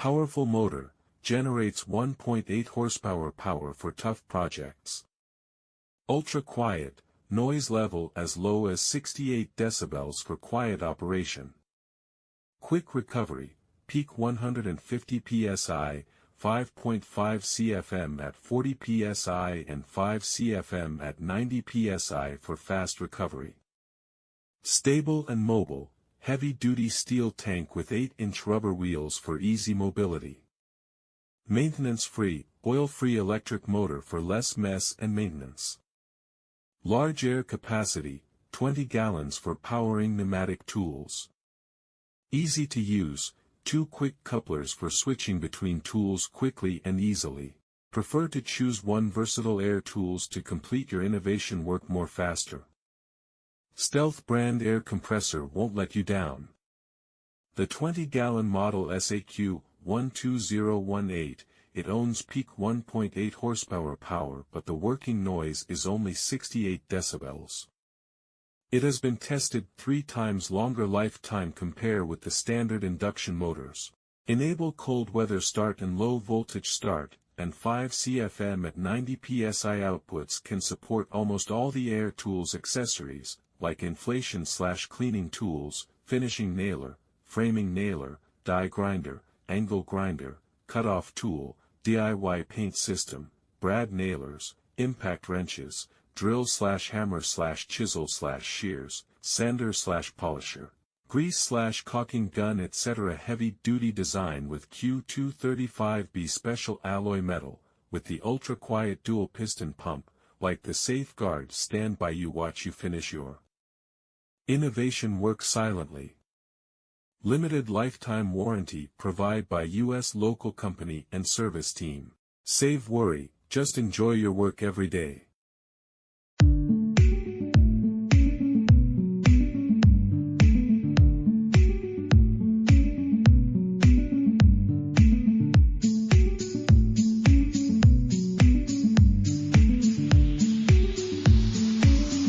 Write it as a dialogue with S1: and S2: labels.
S1: Powerful motor, generates 1.8 horsepower power for tough projects. Ultra quiet, noise level as low as 68 decibels for quiet operation. Quick recovery, peak 150 psi, 5.5 CFM at 40 psi and 5 CFM at 90 psi for fast recovery. Stable and mobile, heavy-duty steel tank with 8-inch rubber wheels for easy mobility. Maintenance-free, oil-free electric motor for less mess and maintenance. Large air capacity, 20 gallons for powering pneumatic tools. Easy to use, 2 quick couplers for switching between tools quickly and easily. Prefer to choose one versatile air tools to complete your innovation work more faster. Stealth brand air compressor won't let you down. The 20-gallon model SAQ 12018, it owns peak 1.8 horsepower power but the working noise is only 68 decibels. It has been tested 3 times longer lifetime compare with the standard induction motors. Enable cold weather start and low voltage start, and 5 CFM at 90 psi outputs can support almost all the air tools accessories, like inflation/cleaning tools, finishing nailer, framing nailer, die grinder, angle grinder, cut-off tool, DIY paint system, brad nailers, impact wrenches, drill/hammer/chisel/shears, sander/polisher, grease/caulking gun etc. Heavy-duty design with Q235B special alloy metal, with the ultra-quiet dual-piston pump, like the Safeguard stand by you watch you finish your innovation work silently. Limited lifetime warranty provided by U.S. local company and service team. Save worry, just enjoy your work every day.